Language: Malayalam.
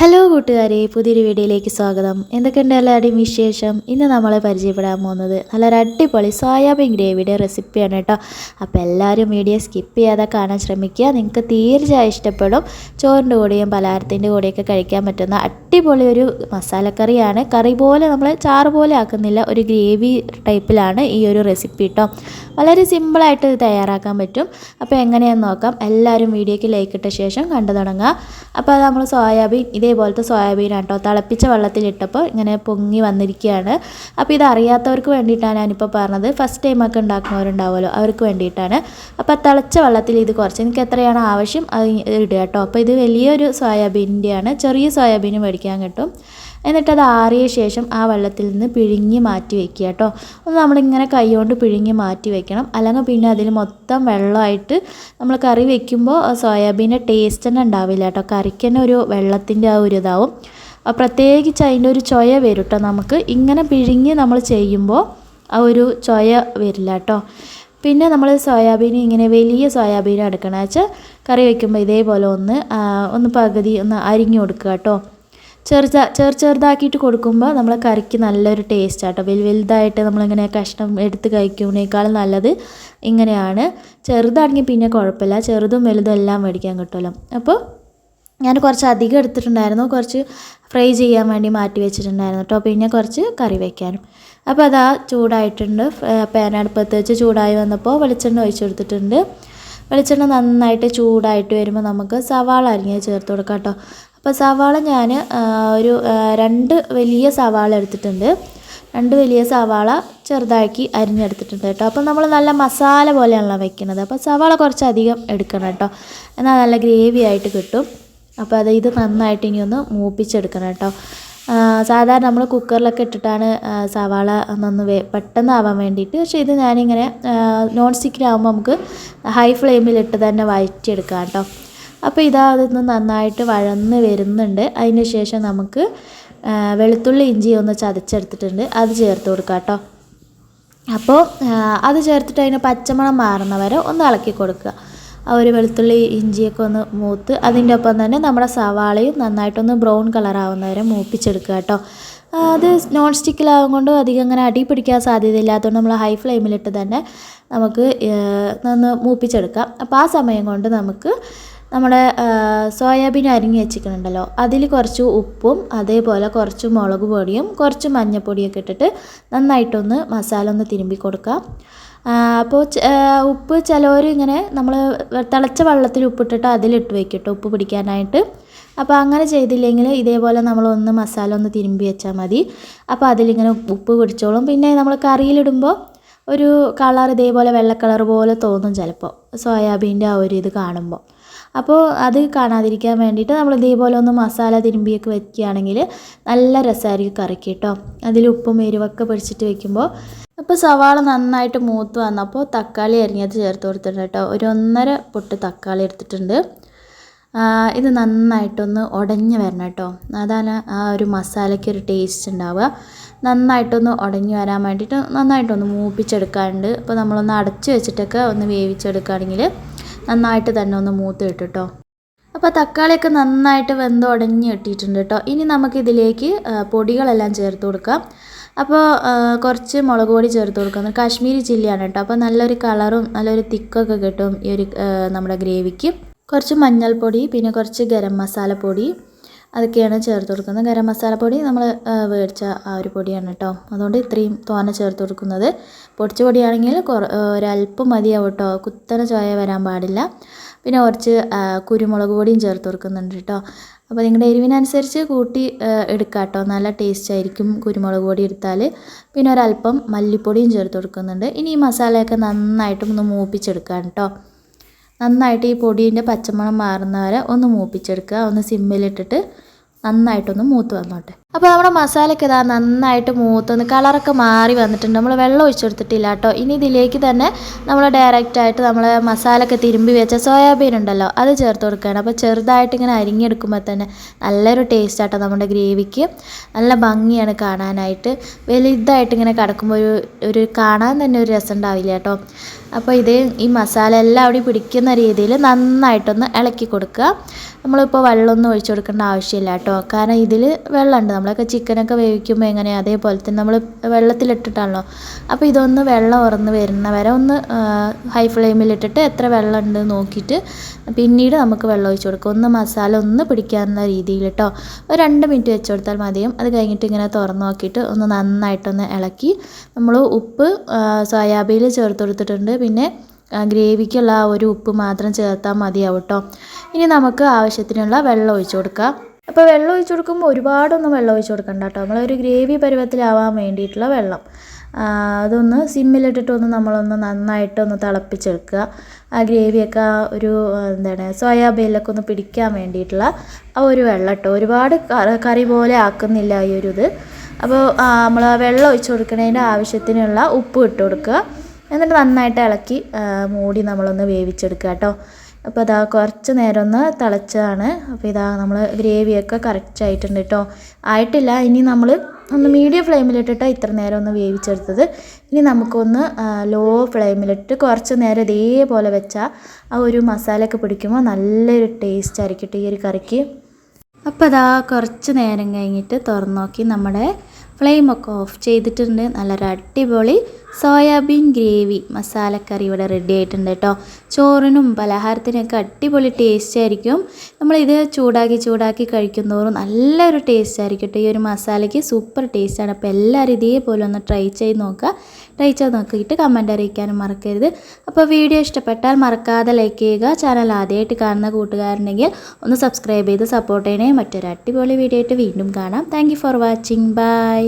ഹലോ കൂട്ടുകാരെ, പുതിയൊരു വീഡിയോയിലേക്ക് സ്വാഗതം. എന്തൊക്കെയുണ്ട് എല്ലാവരുടെയും വിശേഷം? ഇന്ന് നമ്മളെ പരിചയപ്പെടാൻ പോകുന്നത് നല്ലൊരു അടിപൊളി സോയാബീൻ ഗ്രേവിയുടെ റെസിപ്പിയാണ് കേട്ടോ. അപ്പോൾ എല്ലാവരും വീഡിയോ സ്കിപ്പ് ചെയ്യാതെ കാണാൻ ശ്രമിക്കുക. നിങ്ങൾക്ക് തീർച്ചയായും ഇഷ്ടപ്പെടും. ചോറിൻ്റെ കൂടെയും പലഹാരത്തിൻ്റെ കൂടെയൊക്കെ കഴിക്കാൻ പറ്റുന്ന അടിപൊളി ഒരു മസാലക്കറിയാണ്. കറി പോലെ നമ്മൾ ചാറ് പോലെ ആക്കുന്നില്ല, ഒരു ഗ്രേവി ടൈപ്പിലാണ് ഈ ഒരു റെസിപ്പി കേട്ടോ. വളരെ സിമ്പിളായിട്ട് ഇത് തയ്യാറാക്കാൻ പറ്റും. അപ്പോൾ എങ്ങനെയാണെന്ന് നോക്കാം. എല്ലാവരും വീഡിയോയ്ക്ക് ലൈക്ക് ഇട്ട ശേഷം കണ്ടു തുടങ്ങുക. അപ്പോൾ അത് നമ്മൾ സോയാബീൻ ഇതേപോലത്തെ സോയാബീനാണ് കേട്ടോ, തിളപ്പിച്ച വെള്ളത്തിലിട്ടപ്പോൾ ഇങ്ങനെ പൊങ്ങി വന്നിരിക്കുകയാണ്. അപ്പോൾ ഇത് അറിയാത്തവർക്ക് വേണ്ടിയിട്ടാണ് ഞാനിപ്പോൾ പറഞ്ഞത്. ഫസ്റ്റ് ടൈമൊക്കെ ഉണ്ടാക്കുന്നവരുണ്ടാവുമല്ലോ, അവർക്ക് വേണ്ടിയിട്ടാണ്. അപ്പോൾ തിളച്ച വെള്ളത്തിൽ ഇത് കുറച്ച് എനിക്ക് എത്രയാണ് ആവശ്യം അത് ഇടുക കേട്ടോ. അപ്പോൾ ഇത് വലിയൊരു സോയാബീൻ്റെയാണ്, ചെറിയ സോയാബീൻ മേടിക്കാൻ കിട്ടും. എന്നിട്ടത് ആറിയ ശേഷം ആ വെള്ളത്തിൽ നിന്ന് പിഴിഞ്ഞ് മാറ്റി വയ്ക്കുക കേട്ടോ. ഒന്ന് നമ്മളിങ്ങനെ കൈ കൊണ്ട് പിഴിഞ്ഞ് മാറ്റി വയ്ക്കണം, അല്ലെങ്കിൽ പിന്നെ അതിൽ മൊത്തം വെള്ളമായിട്ട് നമ്മൾ കറി വയ്ക്കുമ്പോൾ സോയാബീൻ്റെ ടേസ്റ്റ് തന്നെ ഉണ്ടാവില്ല കേട്ടോ. കറിക്ക് തന്നെ ഒരു വെള്ളത്തിൻ്റെ ആ ഒരു ഇതാവും. പ്രത്യേകിച്ച് അതിൻ്റെ ഒരു ചൊയ വരും കേട്ടോ. നമുക്ക് ഇങ്ങനെ പിഴിഞ്ഞ് നമ്മൾ ചെയ്യുമ്പോൾ ആ ഒരു ചൊയ വരില്ല കേട്ടോ. പിന്നെ നമ്മൾ സോയാബീൻ ഇങ്ങനെ വലിയ സോയാബീൻ എടുക്കണം വെച്ചാൽ കറി വയ്ക്കുമ്പോൾ ഇതേപോലെ ഒന്ന് പകുതി ഒന്ന് അരിഞ്ഞു കൊടുക്കുക കേട്ടോ. ചെറുതാക്കിയിട്ട് കൊടുക്കുമ്പോൾ നമ്മൾ കറിക്ക് നല്ലൊരു ടേസ്റ്റ് ആട്ടോ. വലുതായിട്ട് നമ്മളിങ്ങനെ കഷ്ണം എടുത്ത് കഴിക്കുന്നതിനേക്കാളും നല്ലത് ഇങ്ങനെയാണ്. ചെറുതാണെങ്കിൽ പിന്നെ കുഴപ്പമില്ല, ചെറുതും വലുതും എല്ലാം മേടിക്കാൻ കിട്ടുമല്ലോ. അപ്പോൾ ഞാൻ കുറച്ച് അധികം എടുത്തിട്ടുണ്ടായിരുന്നു, കുറച്ച് ഫ്രൈ ചെയ്യാൻ വേണ്ടി മാറ്റി വെച്ചിട്ടുണ്ടായിരുന്നു കേട്ടോ, പിന്നെ കുറച്ച് കറി വയ്ക്കാനും. അപ്പോൾ അതാ ചൂടായിട്ടുണ്ട്. പാൻ അടുപ്പത്ത് വെച്ച് ചൂടായി വന്നപ്പോൾ വെളിച്ചെണ്ണ ഒഴിച്ചു കൊടുത്തിട്ടുണ്ട്. വെളിച്ചെണ്ണ നന്നായിട്ട് ചൂടായിട്ട് വരുമ്പോൾ നമുക്ക് സവാള അരിഞ്ഞ് ചേർത്ത് കൊടുക്കാം കേട്ടോ. അപ്പോൾ സവാള ഞാൻ ഒരു 2 വലിയ സവാള എടുത്തിട്ടുണ്ട്. 2 വലിയ സവാള ചെറുതാക്കി അരിഞ്ഞെടുത്തിട്ടുണ്ട് കേട്ടോ. അപ്പോൾ നമ്മൾ നല്ല മസാല പോലെയാണല്ലോ വെക്കുന്നത്, അപ്പോൾ സവാള കുറച്ചധികം എടുക്കണം കേട്ടോ, എന്നാൽ നല്ല ഗ്രേവി ആയിട്ട് കിട്ടും. അപ്പോൾ ഇത് നന്നായിട്ട് ഇനി ഒന്ന് മൂപ്പിച്ചെടുക്കണം കേട്ടോ. സാധാരണ നമ്മൾ കുക്കറിലൊക്കെ ഇട്ടിട്ടാണ് സവാള പെട്ടെന്ന് ആവാൻ വേണ്ടിയിട്ട്. പക്ഷേ ഇത് ഞാനിങ്ങനെ നോൺ സ്റ്റിക്കിലാവുമ്പോൾ നമുക്ക് ഹൈ ഫ്ലെയിമിലിട്ട് തന്നെ വഴറ്റിയെടുക്കാം കേട്ടോ. അപ്പോൾ അതൊന്ന് നന്നായിട്ട് വഴന്ന് വരുന്നുണ്ട്. അതിന് ശേഷം നമുക്ക് വെളുത്തുള്ളി ഇഞ്ചി ഒന്ന് ചതച്ചെടുത്തിട്ടുണ്ട്, അത് ചേർത്ത് കൊടുക്കാം കേട്ടോ. അപ്പോൾ അത് ചേർത്തിട്ട് അതിന് പച്ചമണം മാറുന്നവരെ ഒന്ന് ഇളക്കി കൊടുക്കുക. ആ ഒരു വെളുത്തുള്ളി ഇഞ്ചിയൊക്കെ ഒന്ന് മൂത്ത് അതിൻ്റെ ഒപ്പം തന്നെ നമ്മുടെ സവാളയും നന്നായിട്ടൊന്ന് ബ്രൗൺ കളറാവുന്നവരെ മൂപ്പിച്ചെടുക്കുക കേട്ടോ. അത് നോൺ സ്റ്റിക്കിലാകും കൊണ്ട് അധികം അങ്ങനെ അടി പിടിക്കാൻ സാധ്യതയില്ലാത്തതുകൊണ്ട് നമ്മൾ ഹൈ ഫ്ലെയിമിലിട്ട് തന്നെ നമുക്ക് ഒന്ന് മൂപ്പിച്ചെടുക്കാം. അപ്പോൾ ആ സമയം കൊണ്ട് നമുക്ക് നമ്മുടെ സോയാബീൻ അരിഞ്ഞ് വെച്ചിട്ടുണ്ടല്ലോ, അതിൽ കുറച്ച് ഉപ്പും അതേപോലെ കുറച്ച് മുളക് പൊടിയും കുറച്ച് മഞ്ഞൾപ്പൊടിയൊക്കെ ഇട്ടിട്ട് നന്നായിട്ടൊന്ന് മസാല ഒന്ന് തിരുമ്പി കൊടുക്കാം. അപ്പോൾ ഉപ്പ് ചിലവർ ഇങ്ങനെ നമ്മൾ തിളച്ച വെള്ളത്തിൽ ഉപ്പിട്ടിട്ട് അതിലിട്ട് വയ്ക്കട്ടോ, ഉപ്പ് പിടിക്കാനായിട്ട്. അപ്പോൾ അങ്ങനെ ചെയ്തില്ലെങ്കിൽ ഇതേപോലെ നമ്മളൊന്ന് മസാല ഒന്ന് തിരുമ്പി വെച്ചാൽ മതി. അപ്പോൾ അതിലിങ്ങനെ ഉപ്പ് പിടിച്ചോളും. പിന്നെ നമ്മൾ കറിയിലിടുമ്പോൾ ഒരു കളർ ഇതേപോലെ വെള്ള കളർ പോലെ തോന്നും ചിലപ്പോൾ സോയാബീൻ്റെ ആ ഒരു ഇത് കാണുമ്പോൾ. അപ്പോൾ അത് കാണാതിരിക്കാൻ വേണ്ടിയിട്ട് നമ്മൾ ഇതേപോലെ ഒന്ന് മസാല തിരുമ്പിയൊക്കെ വെക്കുകയാണെങ്കിൽ നല്ല രസമായിരിക്കും കറിക്ക് കേട്ടോ. അതിൽ ഉപ്പും എരിവൊക്കെ പിടിച്ചിട്ട് വെക്കുമ്പോൾ. അപ്പോൾ സവാള നന്നായിട്ട് മൂത്ത് വന്നപ്പോൾ തക്കാളി അരിഞ്ഞത് ചേർത്ത് കൊടുത്തിട്ടുണ്ട് കേട്ടോ. ഒരു 1.5 പൊട്ട് തക്കാളി എടുത്തിട്ടുണ്ട്. ഇത് നന്നായിട്ടൊന്ന് ഉടഞ്ഞ് വരണം കേട്ടോ, അതാണ് ആ ഒരു മസാലയ്ക്ക് ഒരു ടേസ്റ്റ് ഉണ്ടാവുക. നന്നായിട്ടൊന്ന് ഉടഞ്ഞ് വരാൻ വേണ്ടിയിട്ട് നന്നായിട്ടൊന്ന് മൂപ്പിച്ചെടുക്കാറുണ്ട്. അപ്പോൾ നമ്മളൊന്ന് അടച്ച് വെച്ചിട്ടൊക്കെ ഒന്ന് വേവിച്ചെടുക്കുകയാണെങ്കിൽ നന്നായിട്ട് തന്നെ ഒന്ന് മൂത്ത് കിട്ടും. അപ്പോൾ തക്കാളിയൊക്കെ നന്നായിട്ട് വെന്ത് ഉടഞ്ഞ് കിട്ടിയിട്ടുണ്ട് കേട്ടോ. ഇനി നമുക്കിതിലേക്ക് പൊടികളെല്ലാം ചേർത്ത് കൊടുക്കാം. അപ്പോൾ കുറച്ച് മുളക് പൊടി ചേർത്ത് കൊടുക്കാം. കാശ്മീരി ചില്ലിയാണ് കേട്ടോ. അപ്പോൾ നല്ലൊരു കളറും നല്ലൊരു തിക്കൊക്കെ കിട്ടും ഈ ഒരു നമ്മുടെ ഗ്രേവിക്ക്. കുറച്ച് മഞ്ഞൾപ്പൊടി, പിന്നെ കുറച്ച് ഗരം മസാലപ്പൊടി, അതൊക്കെയാണ് ചേർത്ത് കൊടുക്കുന്നത്. ഗരം മസാലപ്പൊടി നമ്മൾ മേടിച്ച ആ ഒരു പൊടിയാണ് കേട്ടോ, അതുകൊണ്ട് ഇത്രയും തോനെ ചേർത്ത് കൊടുക്കുന്നത്. പൊടിച്ച പൊടിയാണെങ്കിൽ ഒരല്പം മതിയാവും കേട്ടോ, കുത്തനെ ചോയ വരാൻ പാടില്ല. പിന്നെ കുറച്ച് കുരുമുളക് പൊടിയും ചേർത്ത് കൊടുക്കുന്നുണ്ട് കേട്ടോ. അപ്പോൾ നിങ്ങളുടെ എരിവിനനുസരിച്ച് കൂട്ടി എടുക്കാം കേട്ടോ, നല്ല ടേസ്റ്റ് ആയിരിക്കും കുരുമുളക് പൊടി എടുത്താൽ. പിന്നെ ഒരല്പം മല്ലിപ്പൊടിയും ചേർത്ത് കൊടുക്കുന്നുണ്ട്. ഇനി ഈ മസാലയൊക്കെ നന്നായിട്ടും ഒന്ന് മൂപ്പിച്ചെടുക്കാം കേട്ടോ. നന്നായിട്ട് ഈ പൊടീൻ്റെ പച്ചമണം മാറുന്നവരെ ഒന്ന് മൂപ്പിച്ചെടുക്കുക. ഒന്ന് സിമ്മിലിട്ടിട്ട് നന്നായിട്ടൊന്ന് മൂത്ത് വന്നോട്ടെ. അപ്പോൾ നമ്മുടെ മസാലയൊക്കെ ഇതാ നന്നായിട്ട് മൂത്തൊന്ന് കളറൊക്കെ മാറി വന്നിട്ടുണ്ട്. നമ്മൾ വെള്ളം ഒഴിച്ചു കൊടുത്തിട്ടില്ല കേട്ടോ. ഇനി ഇതിലേക്ക് തന്നെ നമ്മൾ ഡയറക്റ്റായിട്ട് നമ്മൾ മസാലയൊക്കെ തിരുമ്പി വെച്ച സോയാബീൻ ഉണ്ടല്ലോ അത് ചേർത്ത് കൊടുക്കുകയാണ്. അപ്പോൾ ചെറുതായിട്ട് ഇങ്ങനെ അരിഞ്ഞെടുക്കുമ്പോൾ തന്നെ നല്ലൊരു ടേസ്റ്റ് ആട്ടോ നമ്മുടെ ഗ്രേവിക്ക്. നല്ല ഭംഗിയാണ് കാണാനായിട്ട്. വലുതായിട്ട് ഇങ്ങനെ കിടക്കുമ്പോൾ ഒരു കാണാൻ തന്നെ ഒരു രസം ഉണ്ടാവില്ല കേട്ടോ. അപ്പോൾ ഈ മസാല എല്ലാം അവിടെ പിടിക്കുന്ന രീതിയിൽ നന്നായിട്ടൊന്ന് ഇളക്കി കൊടുക്കുക. നമ്മളിപ്പോൾ വെള്ളമൊന്നും ഒഴിച്ചു കൊടുക്കേണ്ട ആവശ്യമില്ല കേട്ടോ. കാരണം ഇതിൽ വെള്ളമുണ്ട്. നമ്മളൊക്കെ ചിക്കനൊക്കെ വേവിക്കുമ്പോൾ എങ്ങനെയാണ് അതേപോലെ തന്നെ നമ്മൾ വെള്ളത്തിലിട്ടിട്ടാണല്ലോ. അപ്പോൾ ഇതൊന്ന് വെള്ളം ഉറന്ന് വരുന്ന വരെ ഒന്ന് ഹൈ ഫ്ലെയിമിലിട്ടിട്ട് എത്ര വെള്ളം ഉണ്ട് നോക്കിയിട്ട് പിന്നീട് നമുക്ക് വെള്ളം ഒഴിച്ചു കൊടുക്കുക. ഒന്ന് മസാല ഒന്ന് പിടിക്കാവുന്ന രീതിയിൽ കേട്ടോ. ഒരു 2 മിനിറ്റ് വെച്ച് കൊടുത്താൽ മതിയും. അത് കഴിഞ്ഞിട്ട് ഇങ്ങനെ തുറന്ന് നോക്കിയിട്ട് ഒന്ന് നന്നായിട്ടൊന്ന് ഇളക്കി നമ്മൾ ഉപ്പ് സോയാബീനിൽ ചേർത്ത് കൊടുത്തിട്ടുണ്ട്. പിന്നെ ഗ്രേവിക്കുള്ള ആ ഒരു ഉപ്പ് മാത്രം ചേർത്താൽ മതിയാവും കേട്ടോ. ഇനി നമുക്ക് ആവശ്യത്തിനുള്ള വെള്ളം ഒഴിച്ചു കൊടുക്കാം. അപ്പോൾ വെള്ളം ഒഴിച്ചു കൊടുക്കുമ്പോൾ ഒരുപാടൊന്നും വെള്ളം ഒഴിച്ചു കൊടുക്കണ്ട കേട്ടോ. നമ്മളൊരു ഗ്രേവി പരുവത്തിലാവാൻ വേണ്ടിയിട്ടുള്ള വെള്ളം അതൊന്ന് സിമ്മിലിട്ടിട്ടൊന്ന് നമ്മളൊന്ന് നന്നായിട്ടൊന്ന് തിളപ്പിച്ചെടുക്കുക. ആ ഗ്രേവിയൊക്കെ ഒരു സോയാബീനിലൊക്കെ ഒന്ന് പിടിക്കാൻ വേണ്ടിയിട്ടുള്ള ആ ഒരു വെള്ളം കേട്ടോ. ഒരുപാട് കറി പോലെ ആക്കുന്നില്ല ഈ ഒരു ഇത്. അപ്പോൾ നമ്മൾ വെള്ളം ഒഴിച്ചു കൊടുക്കുന്നതിൻ്റെ ആവശ്യത്തിനുള്ള ഉപ്പ് ഇട്ട് കൊടുക്കുക. എന്നിട്ട് നന്നായിട്ട് ഇളക്കി മൂടി നമ്മളൊന്ന് വേവിച്ചെടുക്കുക കേട്ടോ. അപ്പോൾ ഇതാ കുറച്ച് നേരം ഒന്ന് തിളച്ചതാണ്. അപ്പോൾ ഇതാ നമ്മൾ ഗ്രേവിയൊക്കെ കറക്റ്റ് ആയിട്ടുണ്ട് കേട്ടോ. ആയിട്ടില്ല. ഇനി നമ്മൾ ഒന്ന് മീഡിയം ഫ്ലെയിമിലിട്ടിട്ട് ഇത്ര നേരം ഒന്ന് വേവിച്ചെടുത്തത്. ഇനി നമുക്കൊന്ന് ലോ ഫ്ലെയിമിലിട്ട് കുറച്ച് നേരം ഇതേപോലെ വെച്ചാൽ ആ ഒരു മസാലയൊക്കെ പിടിക്കുമ്പോൾ നല്ലൊരു ടേസ്റ്റ് ആയിരിക്കും ഈ ഒരു കറിക്ക്. അപ്പോൾ ഇതാ കുറച്ച് നേരം കഴിഞ്ഞിട്ട് തുറന്നു നോക്കി നമ്മുടെ ഫ്ലെയിമൊക്കെ ഓഫ് ചെയ്തിട്ടുണ്ട്. നല്ലൊരു അടിപൊളി സോയാബീൻ ഗ്രേവി മസാലക്കറി ഇവിടെ റെഡി ആയിട്ടുണ്ട് കേട്ടോ. ചോറിനും പലഹാരത്തിനൊക്കെ അടിപൊളി ടേസ്റ്റ് ആയിരിക്കും. നമ്മളിത് ചൂടാക്കി കഴിക്കുന്തോറും നല്ലൊരു ടേസ്റ്റ് ആയിരിക്കും കേട്ടോ. ഈ ഒരു മസാലയ്ക്ക് സൂപ്പർ ടേസ്റ്റാണ്. അപ്പോൾ എല്ലാവരും ഇതേപോലെ ഒന്ന് ട്രൈ ചെയ്ത് നോക്കിയിട്ട് കമൻ്റ് അറിയിക്കാനും മറക്കരുത്. അപ്പോൾ വീഡിയോ ഇഷ്ടപ്പെട്ടാൽ മറക്കാതെ ലൈക്ക് ചെയ്യുക. ചാനൽ ആദ്യമായിട്ട് കാണുന്ന കൂട്ടുകാരുണ്ടെങ്കിൽ ഒന്ന് സബ്സ്ക്രൈബ് ചെയ്ത് സപ്പോർട്ട് ചെയ്യണേ. മറ്റൊരു അടിപൊളി വീഡിയോ ആയിട്ട് വീണ്ടും കാണാം. Thank you for watching. By.